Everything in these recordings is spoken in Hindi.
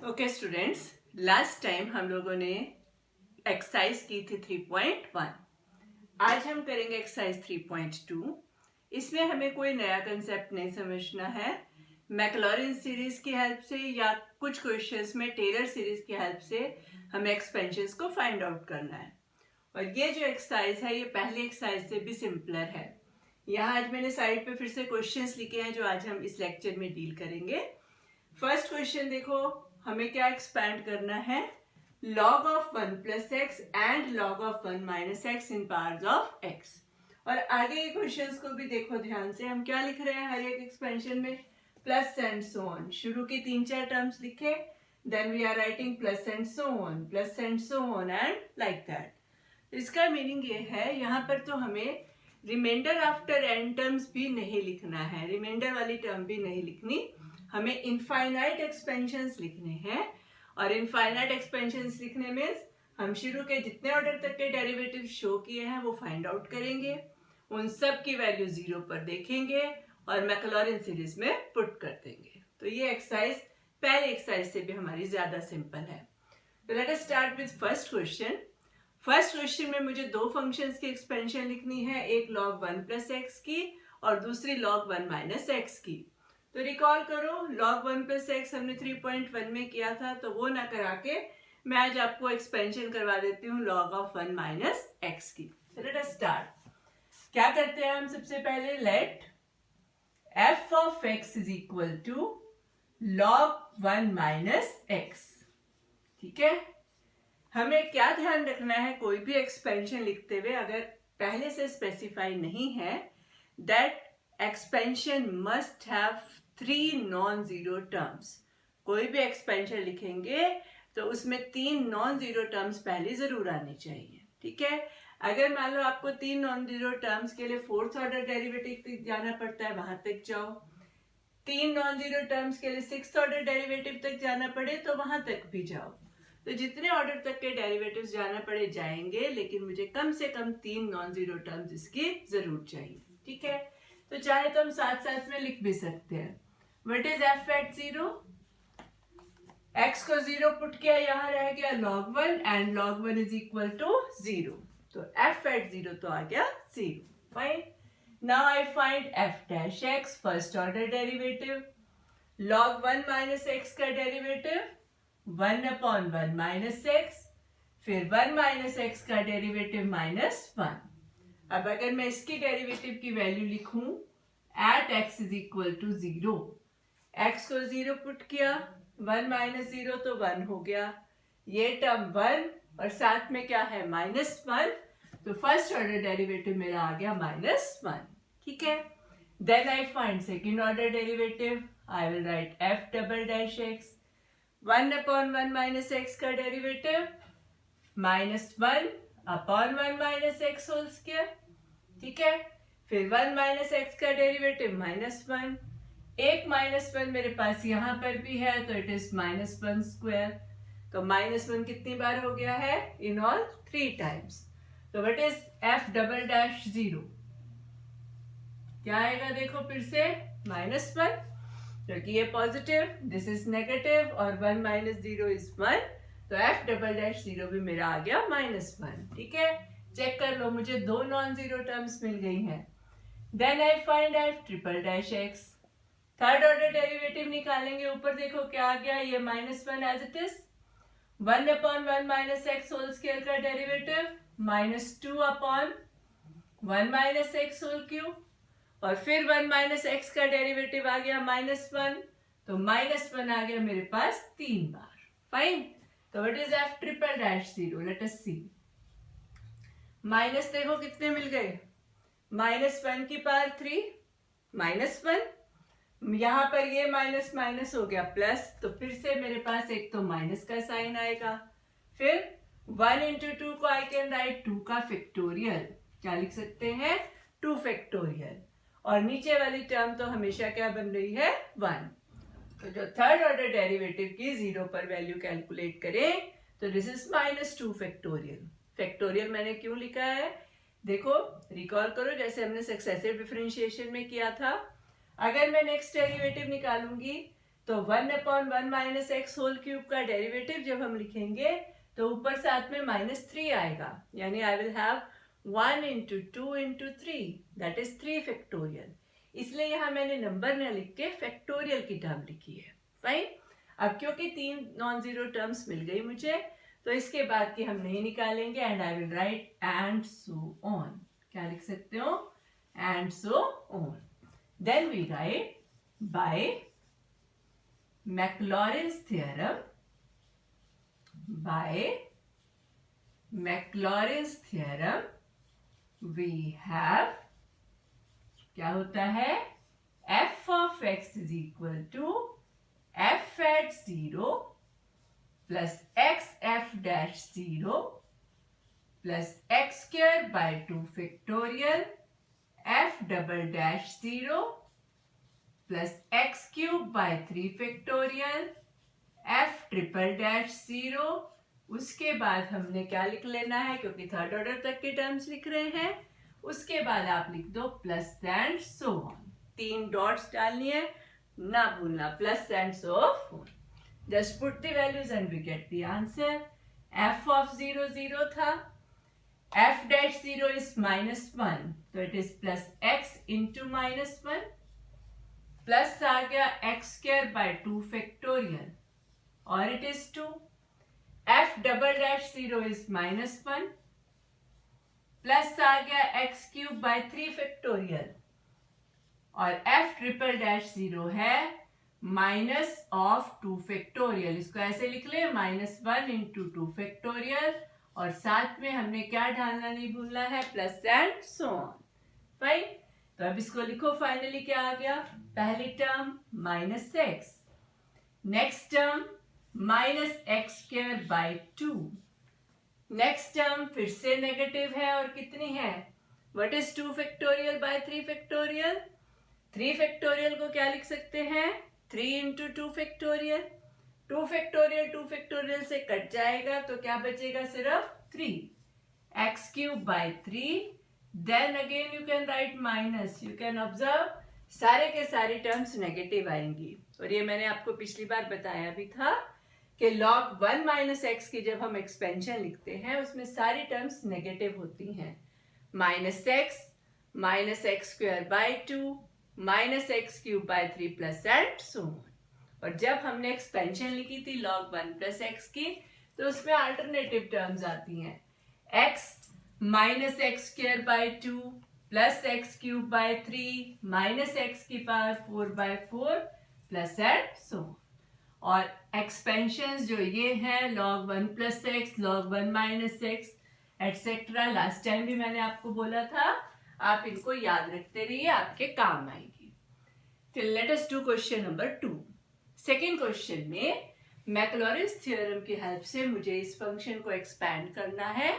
ओके स्टूडेंट्स, लास्ट टाइम हम लोगों ने एक्सरसाइज की थी 3.1। आज हम करेंगे एक्सरसाइज 3.2। इसमें हमें कोई नया कंसेप्ट नहीं समझना है। मैक्लॉरिन सीरीज की हेल्प से या कुछ क्वेश्चंस में टेलर सीरीज की हेल्प से हमें एक्सपेंशंस को फाइंड आउट करना है। और ये जो एक्सरसाइज है ये पहली एक्सरसाइज से भी सिंपलर है। यहाँ आज मैंने साइड पे फिर से क्वेश्चंस लिखे हैं जो आज हम इस लेक्चर में डील करेंगे। फर्स्ट क्वेश्चन देखो, हमें क्या एक्सपैंड करना है, log of 1 plus x and log of 1 minus x in powers of x। और आगे के क्वेश्चंस को भी देखो ध्यान से, हम क्या लिख रहे हैं हर एक एक्सपेंशन में, प्लस एंड सो ऑन। शुरू के 3-4 टर्म्स लिखे, then we are writing plus and so on and like that. इसका मीनिंग ये है, यहाँ पर तो हमें रिमाइंडर आफ्टर एंड टर्म्स भी नहीं लिखना है, रिमाइंडर वाली टर्म भी नहीं लिखनी, हमें इनफाइनाइट एक्सपेंशंस लिखने हैं। और इनफाइनाइट एक्सपेंशंस लिखने में हम शुरू के जितने ऑर्डर तक के डेरिवेटिव शो किए हैं वो फाइंड आउट करेंगे, उन सब की वैल्यू 0 पर देखेंगे और मैक्लॉरिन सीरीज में पुट कर देंगे। तो ये एक्सरसाइज पहले एक्सरसाइज से भी हमारी ज्यादा सिंपल है। तो let us start with first question. First question में मुझे दो फंक्शंस की एक्सपेंशन लिखनी है, एक log 1 plus x की और दूसरी log 1 minus x की। तो रिकॉल करो, log 1 plus x हमने 3.1 में किया था, तो वो ना करा के मैं आज आपको एक्सपेंशन करवा देती हूँ log of 1 minus x की। Late us start. क्या करते हैं हम सबसे पहले, late f of x is equal to log 1 minus x। ठीक है, हमें क्या ध्यान रखना है, कोई भी एक्सपेंशन लिखते हुए अगर पहले से स्पेसिफाई नहीं है, that expansion must have 3 non zero terms. कोई भी एक्सपेंशन लिखेंगे तो उसमें 3 नॉन जीरो टर्म्स पहले जरूर आनी चाहिए। ठीक है, अगर मान लो आपको 3 नॉन जीरो टर्म्स के लिए फोर्थ ऑर्डर डेरिवेटिव तक जाना पड़ता है, वहां तक जाओ। 3 नॉन जीरो टर्म्स के लिए सिक्स्थ ऑर्डर डेरिवेटिव तक जाना पड़े तो वहां तक भी जाओ। तो जितने ऑर्डर तक के डेरिवेटिव्स जाना पड़े जाएंगे, लेकिन मुझे कम से कम 3 नॉन जीरो टर्म्स इसकी जरूर चाहिए। ठीक है, तो चाहे तो हम साथ साथ में लिख भी सकते हैं। What is f at 0? x को 0 पुट किया, यहाँ रह गया log 1 and log 1 is equal to 0। तो f एट 0 तो आ गया 0। Fine, now I find f dash x, first order derivative. log 1 minus x का डेरिवेटिव 1 अपॉन 1 माइनस x, फिर 1 माइनस x का डेरिवेटिव माइनस 1। अब अगर मैं इसकी डेरिवेटिव की वैल्यू लिखूं at x is equal to 0, x को 0 पुट किया, 1 माइनस 0 तो 1 हो गया, ये टर्म 1 और साथ में क्या है माइनस 1, तो फर्स्ट ऑर्डर डेरिवेटिव मेरा आ गया माइनस 1। ठीक है, then I find second order derivative. I will write f double dash x, 1 upon 1 minus x का derivative minus 1 upon 1 minus x whole square. ठीक है, फिर 1 माइनस x का डेरिवेटिव माइनस 1, एक माइनस 1 मेरे पास यहाँ पर भी है, तो इट इज माइनस 1 स्क्वायर। तो माइनस 1 कितनी बार हो गया है, इन ऑल 3 टाइम्स। तो what is f double dash 0? क्या आएगा देखो फिर से, माइनस 1, क्योंकि ये पॉजिटिव, दिस इज नेगेटिव और 1 माइनस 0 इज 1, तो f डबल डैश 0 भी मेरा आ गया माइनस 1। ठीक है, चेक कर लो, मुझे दो नॉन जीरो टर्म्स मिल गई हैं। Then I find f triple dash x, third order derivative निकालेंगे। ऊपर देखो क्या आ गया, ये minus 1 as it is, 1 upon 1 minus x whole square का derivative minus 2 upon 1 minus x whole cube, और फिर 1 माइनस x का डेरिवेटिव आ गया माइनस 1, तो माइनस 1 आ गया मेरे पास 3 बार। फाइन, तो what is f triple dash 0? Let us C. Minus देखो कितने मिल गए, माइनस 1 की पावर 3 माइनस 1, यहाँ पर ये माइनस माइनस हो गया प्लस, तो फिर से मेरे पास एक तो माइनस का साइन आएगा, फिर 1 इंटू 2 को आई कैन राइट 2 का फैक्टोरियल। क्या लिख सकते हैं, 2 फैक्टोरियल। और नीचे वाली टर्म तो हमेशा क्या बन रही है, 1। तो जो थर्ड ऑर्डर डेरिवेटिव की 0 पर वैल्यू कैलकुलेट करें, तो this is minus 2 factorial. Factorial मैंने क्यों लिखा है, देखो रिकॉल करो, जैसे हमने सक्सेसिव डिफरेंशिएशन में किया था। अगर मैं नेक्स्ट डेरिवेटिव निकालूंगी तो 1/1 माइनस एक्स होल क्यूब का डेरिवेटिव जब हम लिखेंगे तो ऊपर साथ में -3 आएगा, यानी आई will have 1 into 2 into 3, that is 3 factorial. इसलिए यहाँ मैंने नंबर न लिख के फैक्टोरियल की टर्म लिखी है। फाइन। अब क्योंकि 3 नॉन जीरो टर्म्स मिल गई मुझे, तो इसके बाद की हम नहीं निकालेंगे, and I will write and so on. क्या लिख सकते हो? And so on. Then we write by Maclaurin's theorem, we have, क्या होता है? f of x is equal to f at 0 plus x f dash 0 plus x square by 2 factorial f double dash 0 plus x cube by 3 factorial f triple dash 0। उसके बाद हमने क्या लिख लेना है, क्योंकि थर्ड ऑर्डर तक के टर्म्स लिख रहे हैं, उसके बाद आप लिख दो plus and so on. 3 dots डालनी है, ना भूलना, plus and so on. Just put the values and we get the answer. f of 0 0 था, f dash 0 is -1, तो it is plus x into -1 plus आ गया एक्स स्क्वायर बाय 2 फैक्टोरियल और it is 2। f double dash 0 is -1 plus आ गया एक्स क्यूब बाय 3 फैक्टोरियल और f ट्रिपल डैश 0 है माइनस ऑफ 2 फैक्टोरियल। इसको ऐसे लिख ले, -1 into 2 फैक्टोरियल, और साथ में हमने क्या डालना नहीं भूलना है, plus and so on. Fine. तो अब इसको लिखो, फाइनली क्या आ गया? पहली term -x, next term -x² by 2, next term फिर से नेगेटिव है और कितनी है? What is 2 factorial by 3 factorial? 3 factorial को क्या लिख सकते हैं? 3 into 2 फैक्टोरियल। 2 फैक्टोरियल 2 फैक्टोरियल से कट जाएगा तो क्या बचेगा? सिर्फ 3। x cube by 3, then again you can write minus। you can observe सारे के सारे टर्म्स नेगेटिव आएंगी, और ये मैंने आपको पिछली बार बताया भी था कि log 1 माइनस एक्स की जब हम एक्सपेंशन लिखते हैं उसमें सारी टर्म्स नेगेटिव होती हैं। -x by 2 -x³ by 3 plus and so on. और जब हमने एक्सपेंशन लिखी थी log 1 प्लस एक्स की, तो उसमें अल्टरनेटिव टर्म्स आती हैं, x -x² by 2 plus x³ by 3 minus x की power 4 by 4 plus and so. और एक्सपेंशंस जो ये हैं log 1 plus x, log 1 minus x etcetera, last time भी मैंने आपको बोला था, आप इनको याद रखते रहिए, आपके काम आएगी। तो let us do question number 2। Second question में मैक्लॉरिन्स थ्योरम की हेल्प से मुझे इस फंक्शन को एक्सपैंड करना है।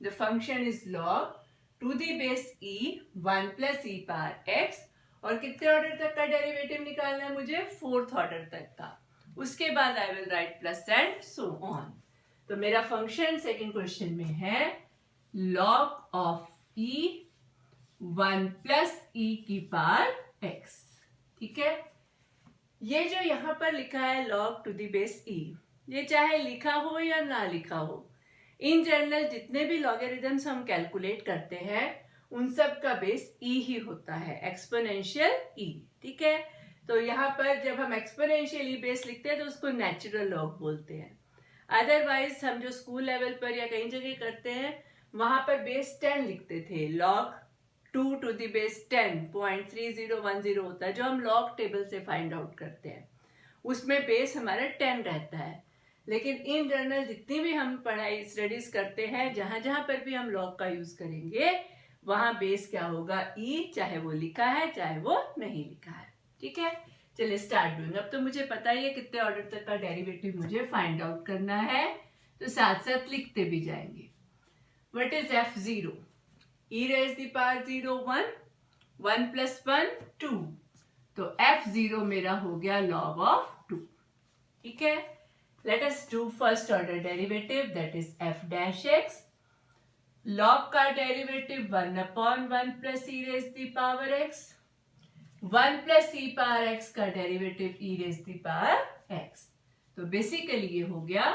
The function is log 2 the base e 1 plus e power x, और कितने ऑर्डर तक का डेरिवेटिव निकालना है मुझे? 4th ऑर्डर तक का। उसके बाद आई will right plus and so on. तो मेरा फंक्शन सेकंड क्वेश्चन में है log of e 1 plus e की पावर x। ठीक है, ये जो यहाँ पर लिखा है log 2 दी बेस e, ये चाहे लिखा हो या ना लिखा हो, इन जनरल जितने भी लॉगरिथम्स हम कैलकुलेट करते हैं उन सब का बेस e ही होता है, एक्सपोनेंशियल e। ठीक है, तो यहाँ पर जब हम एक्सपोनेंशियल e बेस लिखते हैं तो उसको नेचुरल लॉग बोलते हैं। अदरवाइज हम जो स्कूल लेवल पर या कई जगह करते हैं वहां पर बेस 10 लिखते थे, log 2 टू दी बेस 10 0.3010 होता है, जो हम लॉग टेबल से फाइंड आउट करते हैं, उसमें बेस हमारा 10 रहता है। लेकिन इन जनरल जितनी भी हम पढ़ाई स्टडीज करते हैं, जहां जहां पर भी हम लॉग का यूज करेंगे वहां बेस क्या होगा? e, चाहे वो लिखा है चाहे वो नहीं लिखा है। ठीक है, चलिए स्टार्ट डूइंग। अब तो मुझे पता ही है कितने ऑर्डर तक का डेरिवेटिव मुझे फाइंड आउट करना है, तो साथ साथ लिखते भी जाएंगे। What is f0? e raised the power 0 1, 1 plus 1 2, तो f0 मेरा हो गया log of 2। ठीक है, let us do first order derivative, that is f dash x। log का डेरिवेटिव 1/1 plus e raised the power x, 1 plus e power x का derivative e raise the power x. तो बेसिकली ये हो गया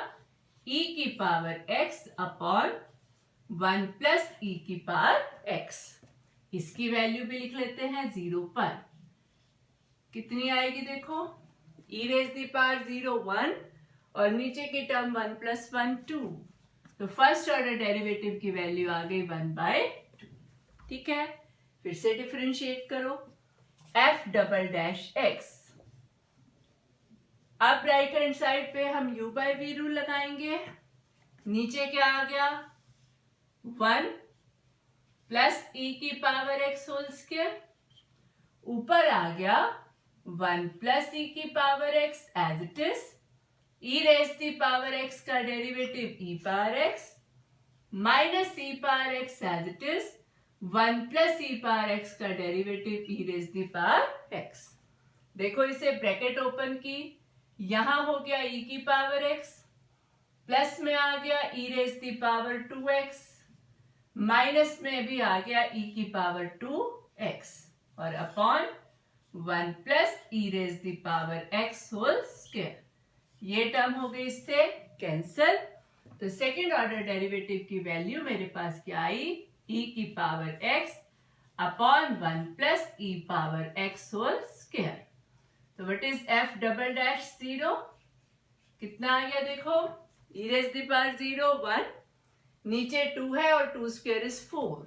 e की power x upon 1 plus e की पावर x। इसकी वैल्यू भी लिख लेते हैं 0 पर। कितनी आएगी देखो, e रेज दी पावर 0 1 और नीचे की टर्म 1 प्लस 1 2। तो फर्स्ट ऑर्डर डेरिवेटिव की वैल्यू आ गई 1/2। ठीक है, फिर से डिफरेंशिएट करो f डबल डैश x। अब राइट हैंड साइड पे हम u बाई v रूल लगाएंगे। नीचे क्या आ गया 1 प्लस e की पावर x होल स्क्वायर, ऊपर आ गया 1 प्लस ई की power x as it is, e raise the power x का derivative e power x minus e power x as it is 1 plus e power x का derivative e raise the power x। देखो इसे ब्रैकेट ओपन की, यहां हो गया e की पावर x, प्लस में आ गया e raise the power 2x, minus में भी आ गया e की पावर 2x और upon 1 plus e raise the power x whole square. ये टर्म हो गई इससे कैंसल। तो सेकेंड ऑर्डर डेरिवेटिव की वैल्यू मेरे पास क्या आई, e की power x upon 1 plus e power x whole square. तो what is f double dash 0, कितना आ गया देखो, e रेज दी पावर 0 1, नीचे 2 है और 2 square is 4।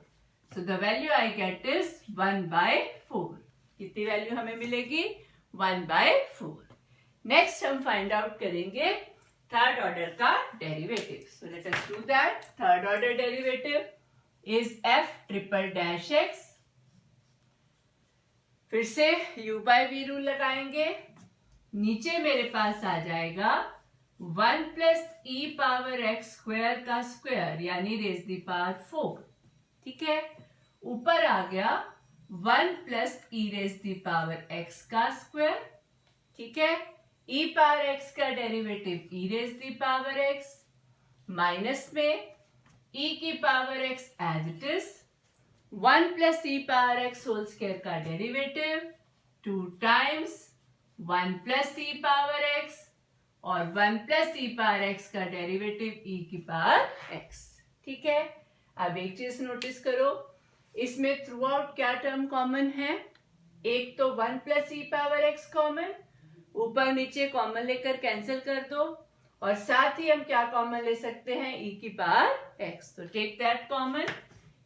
So the value I get is 1/4। कितनी वैल्यू हमें मिलेगी, 1/4। नेक्स्ट हम फाइंड आउट करेंगे थर्ड ऑर्डर का derivative. So let us do that. Third order derivative is f triple dash x। फिर से u बाई v रूल लगाएंगे। नीचे मेरे पास आ जाएगा 1 plus e power x square का स्क्वायर यानी रेज दी पावर 4। ठीक है, ऊपर आ गया 1 plus e raise the power x का स्क्वायर। ठीक है, e पावर x का derivative e raise the power x minus में e की power x as it is 1 plus e power x whole square का derivative 2 times 1 plus e power x और 1 प्लस ई पावर x का डेरिवेटिव e की पावर x। ठीक है, अब एक चीज नोटिस करो, इसमें थ्रू आउट क्या टर्म कॉमन है, एक तो 1 plus e power x common, ऊपर नीचे कॉमन लेकर कैंसिल कर दो, और साथ ही हम क्या कॉमन ले सकते हैं, e की पावर x। तो टेक दैट कॉमन।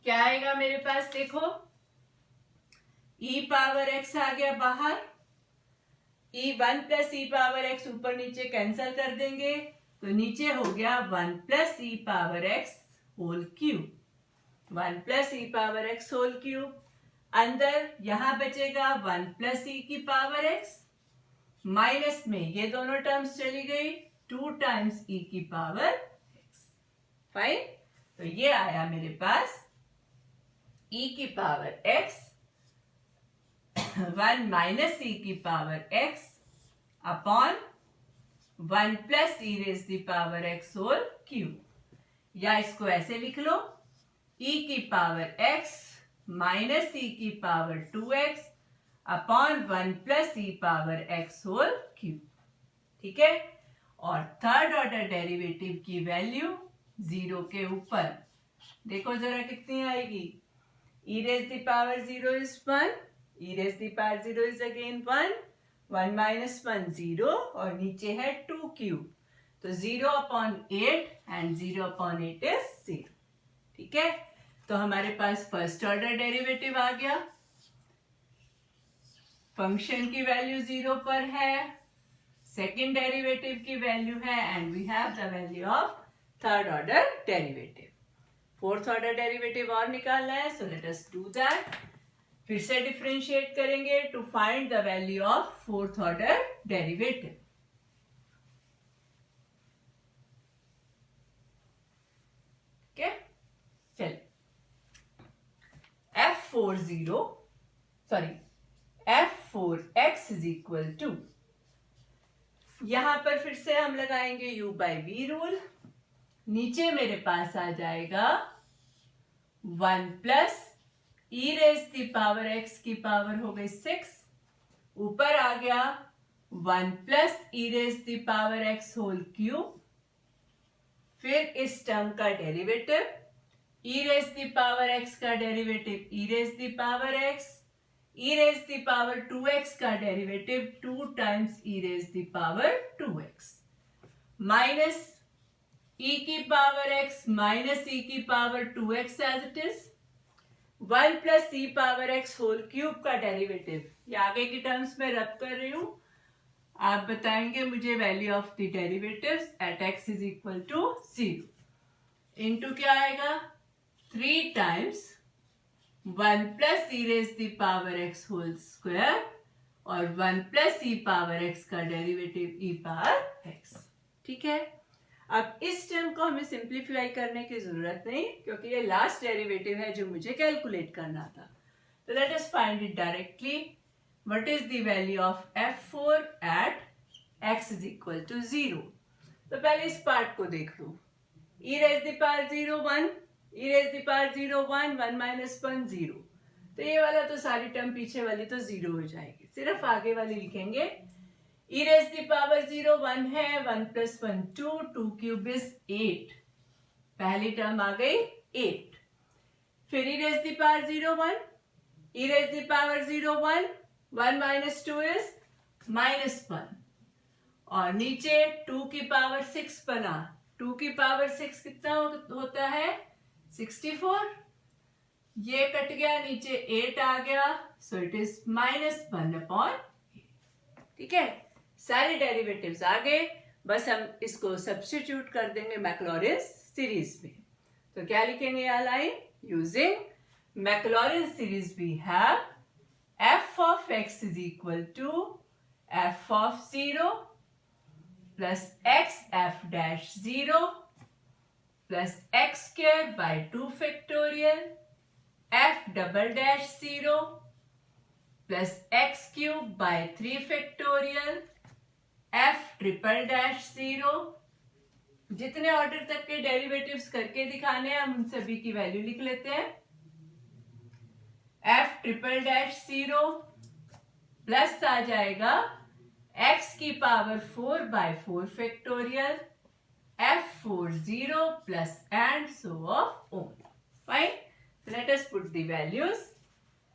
क्या आएगा मेरे पास देखो, e पावर x आ गया बाहर, e 1 plus e power x ऊपर नीचे कैंसिल कर देंगे तो नीचे हो गया 1 plus e power x whole cube, 1 plus e power x whole cube. अंदर यहां बचेगा 1 प्लस ई की पावर x, माइनस में ये दोनों टर्म्स चली गई 2 टाइम्स e की पावर x। फाइन, तो ये आया मेरे पास e की पावर x 1 माइनस e की power x upon 1 plus e raise the power x whole cube, या इसको ऐसे लिख लो e की पावर x माइनस e की power 2x upon 1 plus e power x whole cube. ठीक है, और थर्ड ऑर्डर डेरिवेटिव की वैल्यू 0 के ऊपर देखो जरा कितनी आएगी, e raise the power 0 is 1, e raise the power 0 is again 1, 1 minus 1 0 और नीचे है 2 क्यूब, तो 0 अपॉन 8 एंड 0 अपॉन 8 इज 0। ठीक है, तो हमारे पास फर्स्ट ऑर्डर डेरिवेटिव आ गया, फंक्शन की वैल्यू 0 पर है, सेकेंड डेरिवेटिव की वैल्यू है, and we have the value of third order derivative. Fourth order derivative और निकालना है, so let us do that. फिर से डिफरेंशिएट करेंगे to find the value of fourth order derivative. ठीक है, चलिए f4x इज इक्वल टू, यहां पर फिर से हम लगाएंगे u बाई v रूल। नीचे मेरे पास आ जाएगा 1 plus e raise the power x की पावर हो गई 6 ऊपर आ गया 1 plus e raise the power x whole cube, फिर इस टर्म का derivative e raise the power x का derivative e raise the power x, e raise the power 2x का derivative 2 times e raise the power 2x, minus e की पावर x माइनस e की power 2x as it is, 1 plus e power x whole cube का डेरिवेटिव, ये आगे की टर्म्स में रब कर रही हूं, आप बताएंगे मुझे value of the derivatives at x is equal to 0, into क्या आएगा 3 times 1 plus e raise the power x whole square और 1 प्लस ई पावर x का डेरिवेटिव e पावर x। ठीक है, अब इस टर्म को हमें सिंप्लीफाई करने की जरूरत नहीं क्योंकि ये लास्ट डेरिवेटिव है जो मुझे कैलकुलेट करना था। तो let us find it directly. What is the value of f4 at x is equal to 0। तो पहले इस पार्ट को देख लो, e raise the power 0 1, e raise the power 0 1, 1 minus 1 0, तो ये वाला तो सारी टर्म पीछे वाली तो 0 हो जाएगी, सिर्फ आगे वाली लिखेंगे। e रेज द पावर 0 1 है, 1 प्लस 1 2, 2 क्यूब इज 8, पहली टर्म आ गई 8, फिर e raise the power 0 1, e raise the power 0 1, 1 minus 2 is minus 1, और नीचे 2 की पावर 6 बना, 2 की पावर 6 कितना होता है 64, ये कट गया, नीचे 8 आ गया, सो इट इज माइनस 1/8। ठीक है, सारे डेरिवेटिव्स आ गए, बस हम इसको सब्स्टिट्यूट कर देंगे मैक्लॉरिन सीरीज में। तो क्या लिखेंगे यहाँ line, using Maclaurin series we have f of x is equal to f of 0 plus x f dash 0 plus x square by 2 factorial f double dash 0 plus x cube by 3 factorial f triple dash 0। जितने ऑर्डर तक के डेरिवेटिव्स करके दिखाने हैं हम उन सभी की वैल्यू लिख लेते हैं। f ट्रिपल डैश 0 प्लस आ जाएगा x की power 4 by 4 factorial f4 0 plus and so of on. Fine, late us put the values.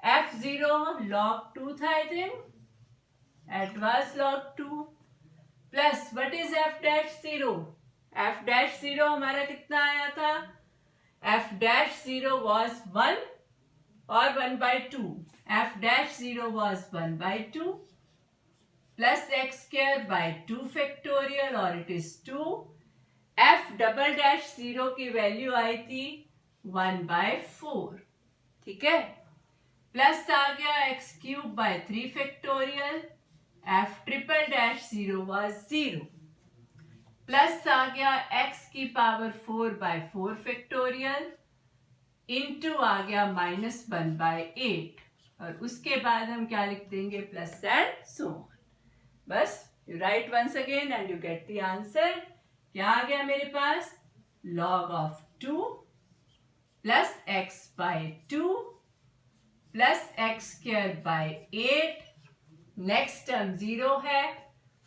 f0 log 2 था I think, it was log 2 plus what is f dash 0, f dash 0 हमारा कितना आया था, f डैश 0 was 1 और 1/2, f dash 0 was 1/2 plus x square by 2 factorial और it is 2, f double dash 0 की वैल्यू आई थी 1/4। ठीक है, प्लस आ गया x cube by 3 factorial, f triple dash 0 was 0, plus आ गया x की पावर 4/4 factorial इनटू आ गया -1/8, और उसके बाद हम क्या लिख देंगे, प्लस एंड सो ऑन। बस you write once again and you get the answer. क्या आ गया मेरे पास, log of 2 plus x by 2 plus x square by 8, next term 0 है,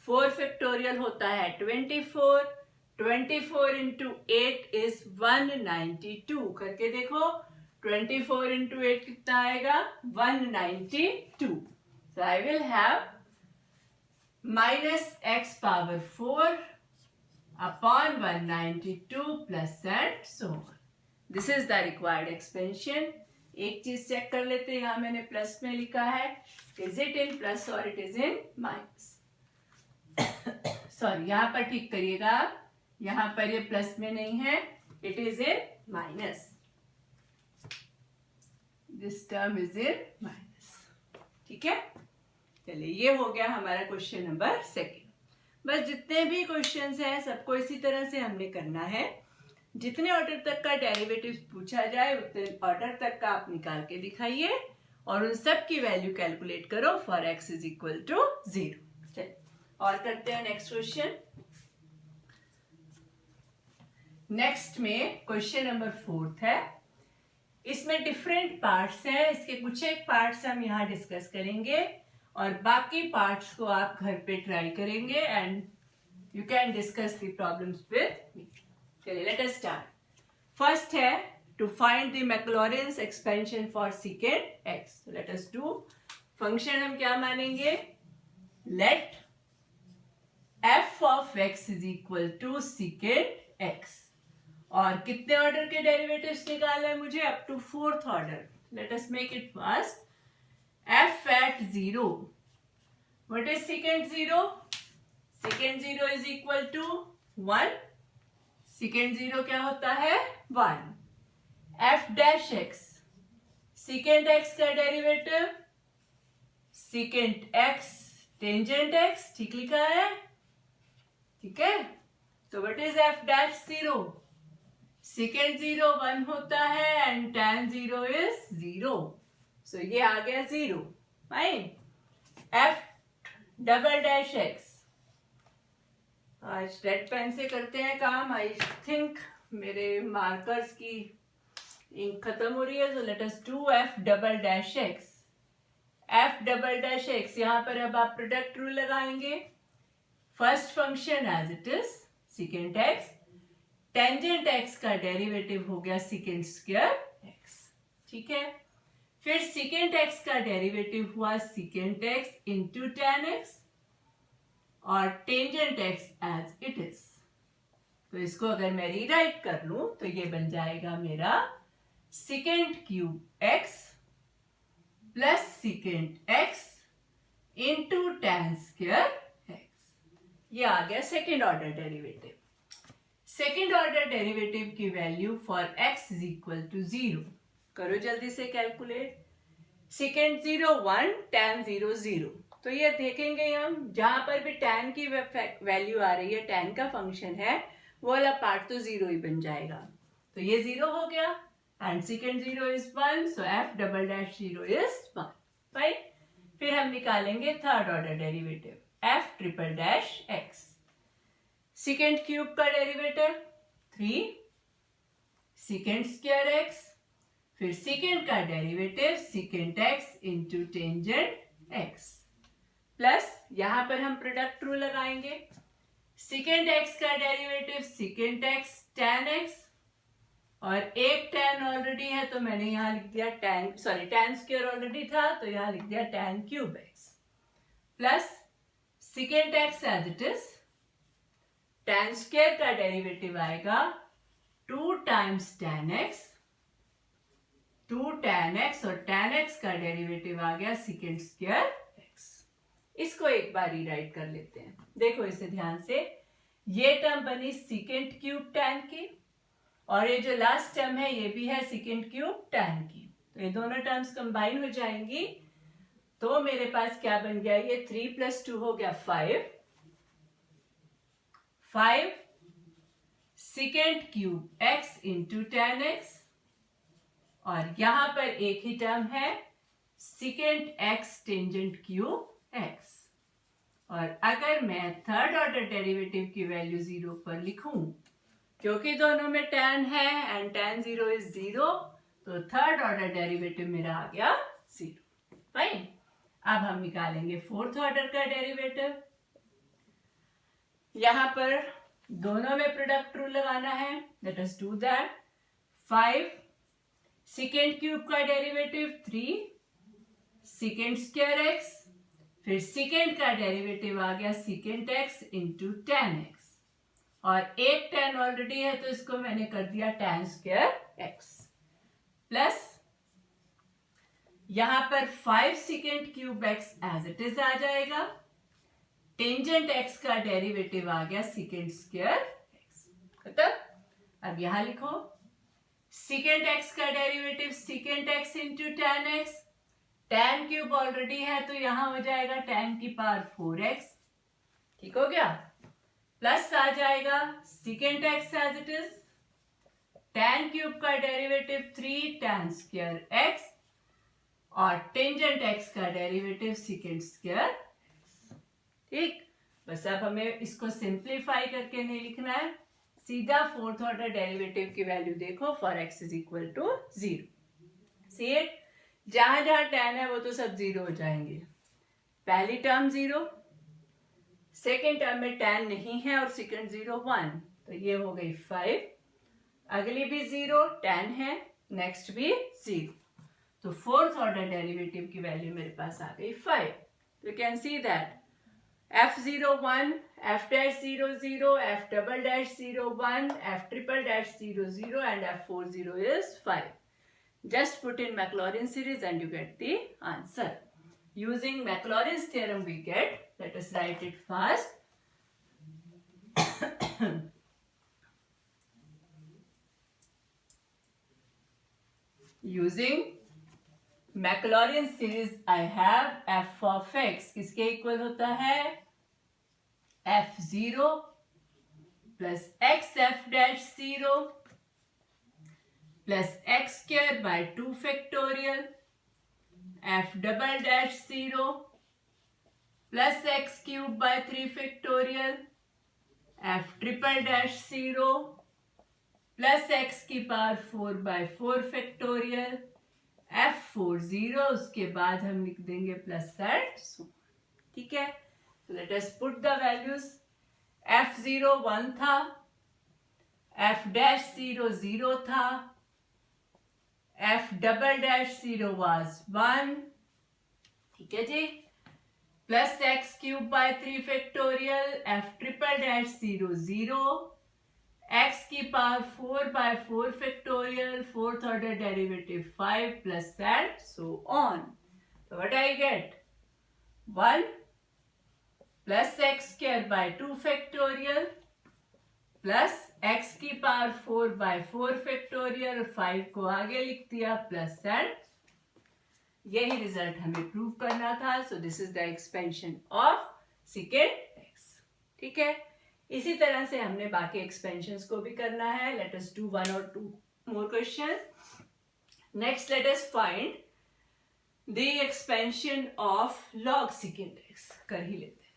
4 फैक्टोरियल होता है 24, 24 इंटू 8 इज 192, करके देखो 24 इंटू 8 कितना आएगा 192। So I will have minus x power 4 upon 192 plus and so on. This is the required expansion. एक चीज चेक कर लेते हैं, यहां मैंने प्लस में लिखा है, इज इट इन प्लस और it is in minus. Sorry, यहां पर ठीक करिएगा आप, यहां पर ये प्लस में नहीं है, it is in minus, this term is in minus. ठीक है, चलिए ये हो गया हमारा क्वेश्चन नंबर 2। बस जितने भी क्वेश्चंस हैं सबको इसी तरह से हमने करना है, जितने ऑर्डर तक का डेरिवेटिव पूछा जाए उतने ऑर्डर तक का आप निकाल के दिखाइए और उन सब की वैल्यू कैलकुलेट करो for x is equal to 0। चलिए और करते हैं नेक्स्ट क्वेश्चन। नेक्स्ट में क्वेश्चन नंबर 4 है, इसमें डिफरेंट पार्ट्स हैं, इसके कुछ एक पार्ट्स हम यहाँ डिस्कस करेंगे और बाकी पार्ट्स को आप घर पे ट्राई करेंगे and you can discuss the problems with me. चलिए लेट अस स्टार्ट. फर्स्ट है to find the Maclaurin's expansion for second x. Let us do. Function हम क्या मानेंगे? Let f of x is equal to secant x. और कितने ऑर्डर के डेरिवेटिव्स निकालना है मुझे? Up to fourth order. Let us make it fast. f at 0. What is secant 0? Secant 0 is equal to 1. Secant 0 क्या होता है? 1. f dash x. Secant x का derivative secant x tangent x. ठीक लिखा है? ठीक है. तो what is f dash 0? secant 0 1 होता है एंड tan 0 इज 0. सो ये आ गया 0. Fine. f double dash x. आज रेड पेन से करते हैं काम. आई थिंक मेरे मार्कर्स की इंक खत्म हो रही है. So let us do f double dash x. f double dash x. यहां पर अब आप प्रोडक्ट रूल लगाएंगे. First function as it is secant x. Tangent x का डेरिवेटिव हो गया secant स्क्वायर x. ठीक है. फिर secant x का डेरिवेटिव हुआ secant x into tan x और tangent x as it is. तो इसको अगर मैं रीराइट कर लूं तो ये बन जाएगा मेरा secant cube x plus secant x into tan square. ये आ गया second order derivative. Second order derivative की value for x is equal to 0. करो जल्दी से कैलकुलेट. Second 0 1, tan 0 0. तो ये देखेंगे हम जहां पर भी tan की वैल्यू आ रही है, tan का फंक्शन है, वो वाला पार्ट तो 0 ही बन जाएगा. तो ये 0 हो गया and second 0 is 1. So f double dash 0 is 1. Fine. फिर हम निकालेंगे third order derivative f triple dash x. secant cube का डेरिवेटिव 3 secant स्क्वायर x. फिर secant का derivative secant x into tangent x plus यहां पर हम प्रोडक्ट रूल लगाएंगे. secant x का derivative secant x tan x और एक tan ऑलरेडी है तो मैंने यहां लिख दिया tan स्क्वायर ऑलरेडी था तो यहां लिख दिया tan cube x plus secant x as it is. tan square का डेरिवेटिव आएगा 2 times tan x. 2 tan x और tan x का डेरिवेटिव आ गया secant स्क्वायर x. इसको एक बार रीराइट कर लेते हैं. देखो इसे ध्यान से. ये टर्म बनी secant क्यूब tan की और ये जो लास्ट टर्म है ये भी है secant क्यूब tan की. तो ये दोनों टर्म्स कंबाइन हो जाएंगी तो मेरे पास क्या बन गया? ये 3 प्लस 2 हो गया 5. 5 secant cube x into tan x और यहां पर एक ही टर्म है secant x tangent cube x. और अगर मैं थर्ड ऑर्डर डेरिवेटिव की वैल्यू 0 पर लिखूं क्योंकि दोनों में tan है एंड tan 0 इज 0 तो थर्ड ऑर्डर डेरिवेटिव मेरा आ गया 0. फाइन. अब हम निकालेंगे फोर्थ ऑर्डर का डेरिवेटिव. यहां पर दोनों में प्रोडक्ट रूल लगाना है. Late us do that. 5 secant cube का डेरिवेटिव 3 secant स्क्वायर x. फिर secant का डेरिवेटिव आ गया secant x into tan x और एक tan ऑलरेडी है तो इसको मैंने कर दिया tan स्क्वायर x प्लस यहां पर 5 secant cube x as it is आ जाएगा. टेंजेंट x का डेरिवेटिव आ गया secant स्क्वायर x. खत्म. अब यहां लिखो secant x का derivative secant x into tan x. tan cube already है तो यहां हो जाएगा tan की पावर 4x. ठीक हो गया. प्लस आ जाएगा secant x as it is. tan cube का डेरिवेटिव 3 tan स्क्वायर x और टेंजेंट x का डेरिवेटिव secant स्क्वायर x. ठीक. बस अब हमें इसको सिंप्लीफाई करके नहीं लिखना है. सीधा फोर्थ ऑर्डर डेरिवेटिव की वैल्यू देखो for x is equal to 0. See it. जहां जहां tan है वो तो सब 0 हो जाएंगे. पहली टर्म 0, सेकेंड टर्म में tan नहीं है और सेकेंड 0 1, तो ये हो गई 5, अगली भी 0, tan है, नेक्स्ट भी 0, तो फोर्थ ऑर्डर डेरिवेटिव की वैल्यू मेरे पास आ गई 5. You can see that f0 1, f dash 0 0, f double dash 0 1, f triple dash 0 0 and f4 0 is 5. Just put in Maclaurin series and you get the answer. Using Maclaurin's theorem we get, let us write it fast. Using Maclaurin series I have f of x किसके इक्वल होता है f0 plus x f dash 0 plus x square by 2 factorial f double dash 0 plus x cube by 3 factorial f triple dash 0 plus x की पावर 4 by 4 factorial f4 0, उसके बाद हम लिख देंगे प्लस दैट. ठीक है, तो let us put the values. f0 1 था, f dash 0 0 था, f double dash 0 was 1. ठीक है जी, plus x cube by 3 factorial f triple dash 0 0, x की power 4 by 4 factorial, fourth order derivative 5 plus that so on. तो what I get 1 plus x square by 2 factorial plus x की पावर 4 बाय 4 फैक्टोरियल, 5 को आगे लिख दिया प्लस दैट. यही रिजल्ट हमें प्रूव करना था. So this is the expansion of second x. ठीक है, इसी तरह से हमने बाकी एक्सपेंशंस को भी करना है. लेट अस डू 1 और 2 more question. Next let us find the expansion of log second x. कर ही लेते हैं.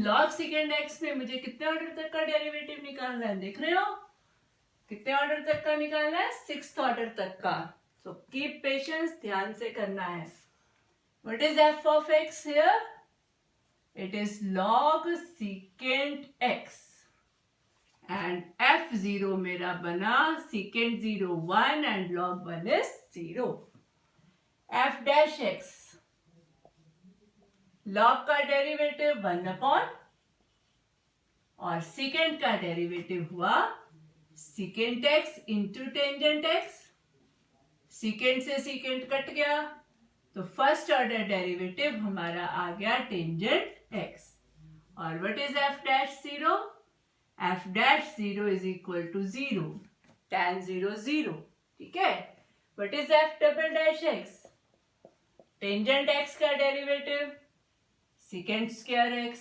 log सेकेंड x में मुझे कितने ऑर्डर तक का डेरिवेटिव निकालना है, देख रहे हो कितने ऑर्डर तक का निकालना है, 6th ऑर्डर तक का. सो कीप पेशेंस, ध्यान से करना है. What is f of x here? It is log secant x and f0 मेरा बना secant 0 1 and log 1 is 0. f dash x log का डेरिवेटिव 1 अपॉन और secant का डेरिवेटिव हुआ secant x into tangent x. secant से secant कट गया तो फर्स्ट ऑर्डर डेरिवेटिव हमारा आ गया टेंजेंट x. और what is f dash 0? f dash 0 is equal to 0, tan 0 0. ठीक है, what is f double dash x? Tangent x का डेरिवेटिव secant स्क्वायर x,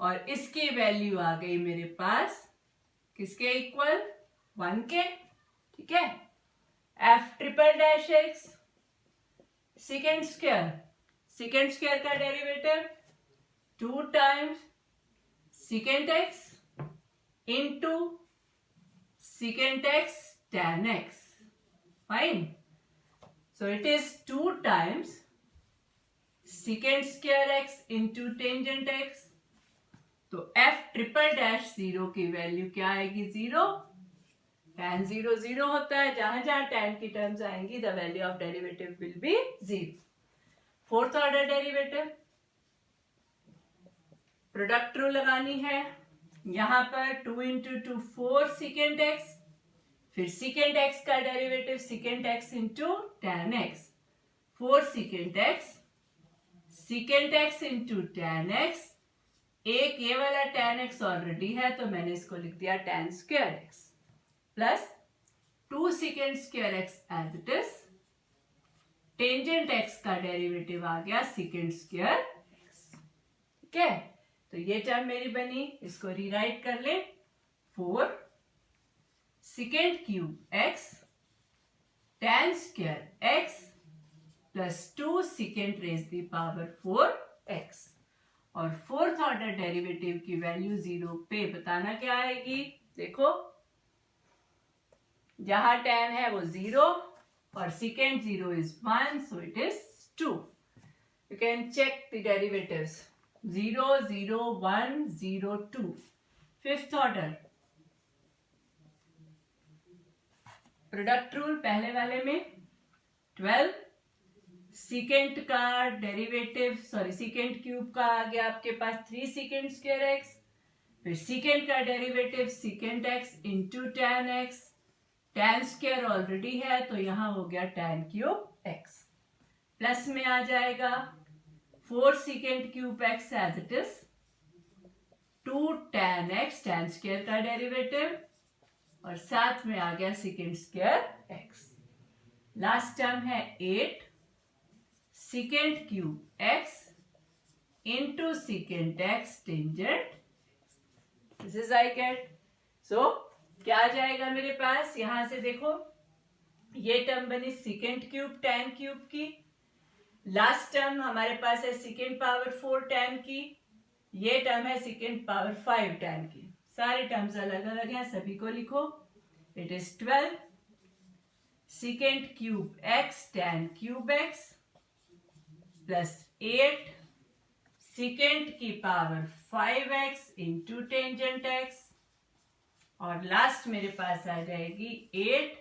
और इसकी वैल्यू आ गई मेरे पास किसके इक्वल, 1 के. ठीक है, f triple dash x secant square का derivative 2 times secant x into secant x tan x. Fine. So it is 2 times secant square x into tangent x. तो f ट्रिपल डैश 0 की वैल्यू क्या आएगी, 0. tan 0 0 होता है, जहां जहां tan की टर्म्स आएंगी the value of derivative will be 0. Fourth order derivative product rule लगानी है. यहां पर 2 इंटू 2 4 secant x, फिर secant x का derivative secant x into tan x, 4 secant x into tan x. एक ये वाला tan x ऑलरेडी है तो मैंने इसको लिख दिया tan square x plus 2 secant square x as it is. Tangent x का डेरिवेटिव आ गया secant स्क्वायर x. ठीक है, तो ये टर्म मेरी बनी, इसको रीराइट कर ले. 4 secant cube x tan square x plus 2 secant raise the power 4 x. और फोर्थ ऑर्डर डेरिवेटिव की वैल्यू 0 पे बताना क्या आएगी. देखो जहां tan है वो 0 और secant 0 is 1, so it is 2. You can check the derivatives. 0, 0, 1, 0, 2. Fifth order product rule पहले वाले में 12 सीकेंट का डेरिवेटिव सीकेंट क्यूब का आ गया आपके पास 3 सीकेंट स्क्वायर एक्स, फिर सीकेंट का derivative secant x into tan x, tan square already है तो यहां हो गया टेन क्यूब एक्स, प्लस में आ जाएगा 4 secant cube x as it is, 2 tan x tan square का डेरिवेटिव, और साथ में आ गया secant square x. Last term है 8 secant cube x into secant x tangent, this is I get. So क्या आ जाएगा मेरे पास, यहां से देखो ये टर्म बनी सीकेंट क्यूब टेन क्यूब की, लास्ट टर्म हमारे पास है सीकेंट पावर 4 टेन की, ये टर्म है सीकेंट पावर 5 टेन की, सारे टर्म्स अलग अलग हैं, सभी को लिखो। It is 12 secant cube x tan cube x plus 8 secant की power 5x into tangent x, और लास्ट मेरे पास आ जाएगी 8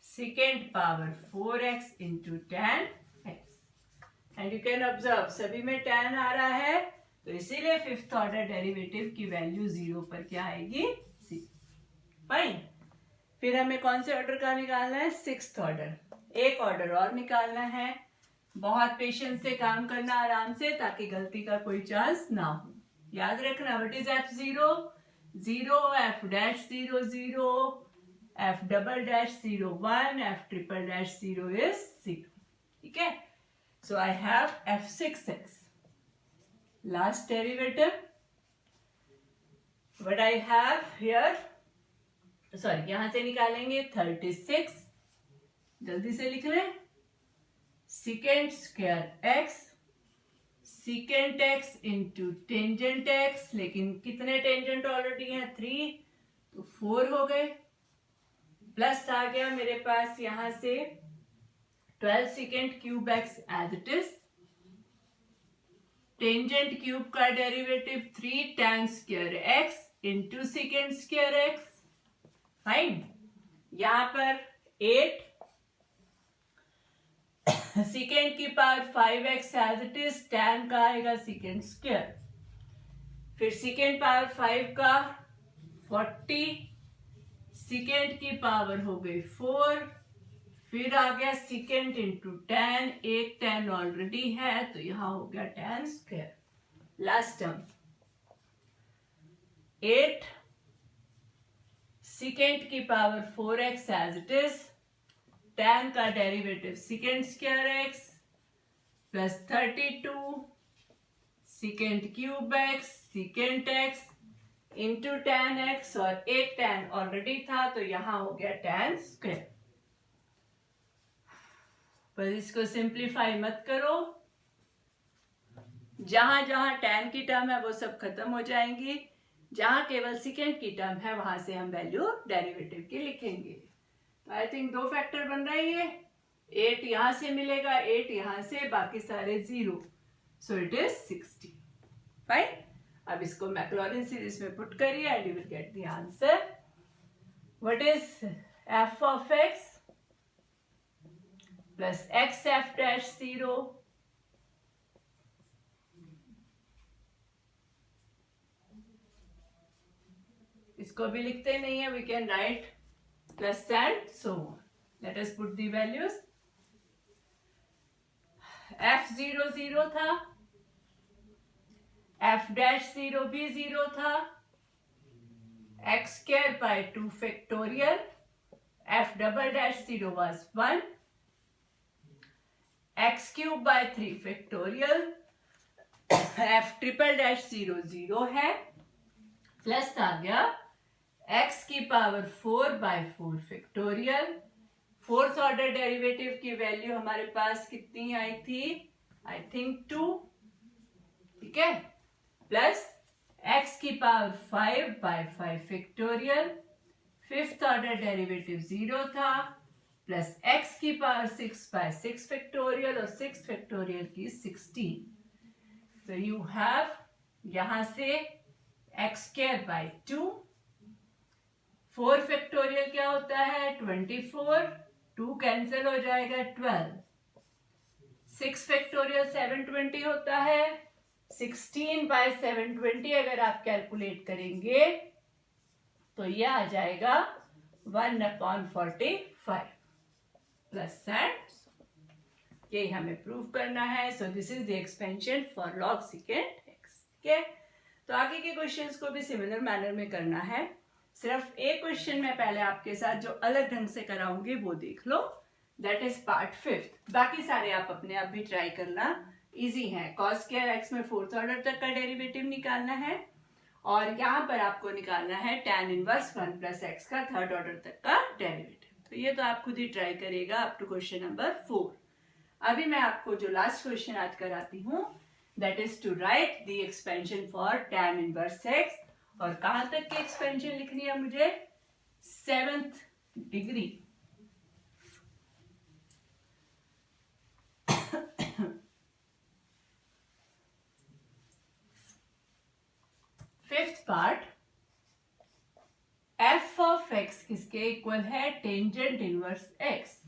secant power 4x into tan x. And you can observe सभी में टेन आ रहा है, तो इसीलिए फिफ्थ ऑर्डर डेरिवेटिव की वैल्यू 0 पर क्या आएगी, सी। फाइन। फिर हमें कौन से ऑर्डर का निकालना है, सिक्स्थ ऑर्डर, एक ऑर्डर और निकालना है। बहुत पेशेंस से काम करना, आराम से, ताकि गलती का कोई चांस ना हो। याद रखना what is F0, 0, F dash 0, 0, F double dash 0, 1, F triple dash 0 is 0। ठीक है, so I have F6x last derivative, what I have here, यहां से निकालेंगे 36, जल्दी से लिख रहे, secant square x secant x into tangent x, लेकिन कितने टेंजेंट ऑलरेडी हैं, 3, तो 4 हो गए, प्लस आ गया मेरे पास यहां से 12 secant cube x as it is, tangent cube का derivative 3 tan square x into secant square x. Fine. यहां पर 8 सीकेंट की power 5x as it is, tan का आएगा सीकेंट स्क्वायर, फिर सीकेंट पावर 5 का 40, सीकेंट की पावर हो गई 4, फिर आ गया सीकेंट इंटू टेन, एक टेन ऑलरेडी है तो यहां हो गया tan square. Last term 8 secant की power 4x as it is, tan का derivative secant square x plus 32 secant cube x secant x into tan x, और एक टेन ऑलरेडी था तो यहां हो गया टेन स्क्वायर। पर इसको सिंप्लीफाई मत करो, जहां जहां tan की टर्म है वो सब खत्म हो जाएंगी, जहां केवल सेकेंड की टर्म है वहां से हम वैल्यू डेरिवेटिव की लिखेंगे। तो आई थिंक 2 फैक्टर बन रही है, 8 यहां से मिलेगा, 8 यहां से, बाकी सारे 0, सो इट इज 60। फाइन। अब इसको मैक्लॉरिन सीरीज में पुट करिए and you will get the answer. What is f of x plus x f dash 0 इसको भी लिखते नहीं है, we can write plus and so let us put the values. f0 0 था, f डैश 0 भी 0 था, x square by 2 factorial, f double dash 0 was 1, x cube by 3 factorial, f triple dash 0 0 है, प्लस आ गया x की power 4 by 4 factorial. Fourth order derivative की वैल्यू हमारे पास कितनी आई थी, आई थिंक 2, ठीक है, प्लस x की power 5 by 5 factorial, fifth order derivative 0 था, प्लस एक्स की पावर 6 बाय 6 फैक्टोरियल और 6 फैक्टोरियल की 16. तो यू हैव यहां से एक्स स्क्वायर बाय 2. 4 फैक्टोरियल क्या होता है 24. 2 कैंसिल हो जाएगा 12. 6 फैक्टोरियल 720 होता है. 16 बाय 720 अगर आप कैलकुलेट करेंगे तो ये आ जाएगा 1/45 प्लस एंड यही हमें प्रूव करना है. सो this is the expansion for log second x. ठीक है, तो आगे के क्वेश्चंस को भी सिमिलर मैनर में करना है. सिर्फ एक क्वेश्चन मैं पहले आपके साथ जो अलग ढंग से कराऊंगी वो देख लो. That is part 5. बाकी सारे आप अपने आप भी ट्राई करना, इजी है. कॉस स्क्वायर एक्स में 4th ऑर्डर तक का डेरिवेटिव निकालना है और यहाँ पर आपको निकालना है tan इनवर्स 1 प्लस एक्स का 3rd ऑर्डर तक का डेरिवेटिव. तो ये तो आप खुद ही ट्राई करिएगा अप टू क्वेश्चन नंबर 4. अभी मैं आपको जो लास्ट क्वेश्चन आज कराती हूँ that is to write the expansion for tan inverse x. और कहां तक की एक्सपेंशन लिखनी है मुझे 7th degree. Fifth part f of x किसके इक्वल है टेंजेंट इनवर्स एक्स.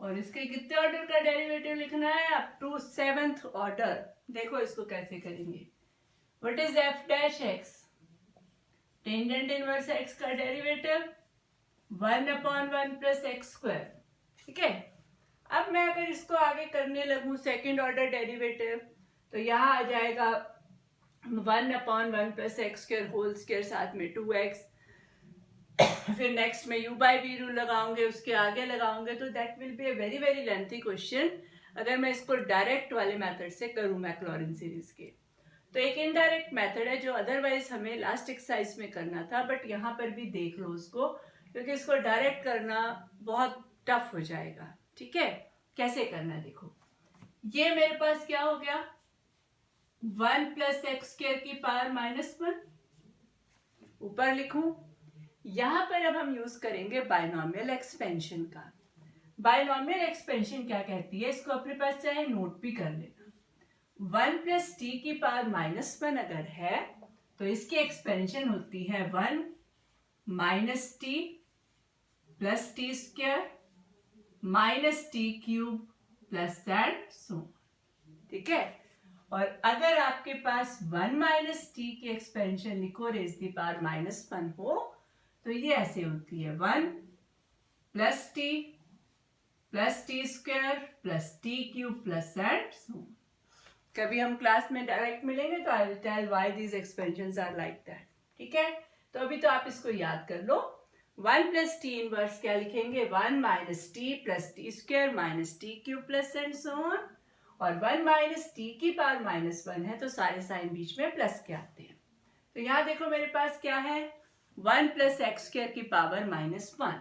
और इसके कितने ऑर्डर का डेरिवेटिव लिखना है अप टू 7th ऑर्डर. देखो इसको कैसे करेंगे. What is F dash x. Tangent inverse x का डेरिवेटिव 1/1 प्लस एक्स स्क्वायर. ठीक है, अब मैं अगर इसको आगे करने लगूं सेकंड ऑर्डर डेरिवेटिव तो यहाँ आ जाएगा 1/1 plus x square whole square साथ में 2x. फिर नेक्स्ट में u बाई वी रूल लगाओगे, उसके आगे लगाओगे तो that will be a very very lengthy question अगर मैं इसको डायरेक्ट वाले मेथड से करूं मैक्लॉरिन सीरीज के. तो एक इनडायरेक्ट मेथड है जो अदरवाइज हमें लास्ट एक्सरसाइज में करना था, बट यहाँ पर भी देख लो उसको क्योंकि इसको डायरेक्ट करना बहुत टफ हो जाएगा. ठीक है, कैसे करना देखो. ये मेरे पास क्या हो गया 1 प्लस एक्स स्क्वायर की पावर -1 ऊपर लिखूं. यहां पर अब हम यूज करेंगे बायनॉमियल एक्सपेंशन का. बायनॉमियल एक्सपेंशन क्या कहती है, इसको अपने पास चाहे नोट भी कर लेना. 1 प्लस टी की पावर -1 अगर है तो इसकी एक्सपेंशन होती है 1 minus t plus t square minus t cube plus and so. ठीक है, और अगर आपके पास 1 माइनस टी की एक्सपेंशन लिखो रेज दी पावर -1 हो तो ये ऐसे होती है 1 plus t square plus t cube plus and so. कभी हम क्लास में डायरेक्ट मिलेंगे तो I will tell why these expansions are like that. ठीक है, तो अभी तो आप इसको याद कर लो. 1 प्लस टी इनवर्स क्या लिखेंगे 1 minus t plus t square minus t cube plus and so on. और 1 माइनस टी की पावर -1 है तो सारे साइन बीच में प्लस के आते हैं. तो यहाँ देखो मेरे पास क्या है 1 प्लस एक्स स्क्वायर की पावर -1.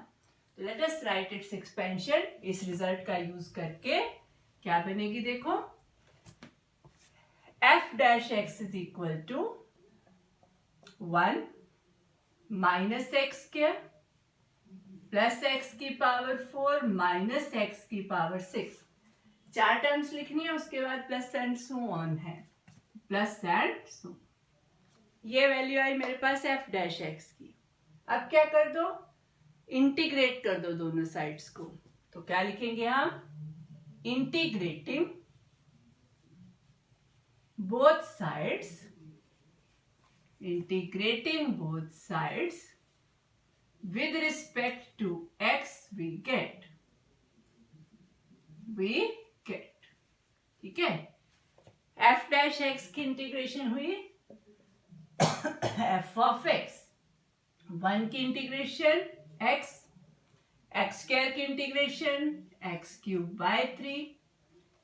तो let us right it's expansion. इस रिजल्ट का यूज करके क्या बनेगी देखो f dash x is equal to 1 minus x square plus x की पावर 4 माइनस एक्स की पावर 6. 4 टर्म्स लिखनी है, उसके बाद प्लस एंड सो ऑन है प्लस एंड सो. ये वैल्यू आई मेरे पास f डैश x की. अब क्या कर दो इंटीग्रेट कर दो दोनों साइड्स को. तो क्या लिखेंगे हम integrating both sides with respect to x we get. ठीक है, f डैश x की इंटीग्रेशन हुई f ऑफ x. 1 की इंटीग्रेशन x स्क्वायर की integration x cube by 3,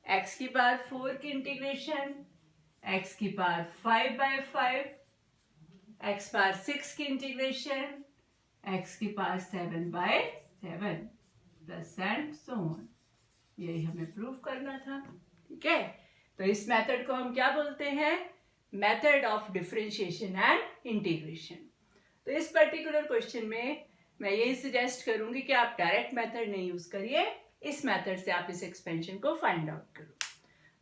x की पावर 4 की इंटीग्रेशन x की पावर 5/5, x पावर 6 की इंटीग्रेशन x की power 7/7 plus and so on. यही हमें प्रूव करना था. ठीक है, तो इस मेथड को हम क्या बोलते हैं method of differentiation and integration. तो इस पर्टिकुलर क्वेश्चन में मैं यही सजेस्ट करूंगी कि आप डायरेक्ट मेथड नहीं यूज करिए, इस मेथड से आप इस एक्सपेंशन को फाइंड आउट करो।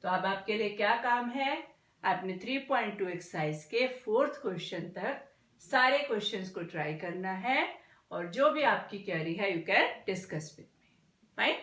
तो अब आपके लिए क्या काम है, आपने 3.2 एक्सरसाइज के 4th क्वेश्चन तक सारे क्वेश्चंस को ट्राई करना है और जो भी आपकी क्वेरी है you can discuss with me. Fine.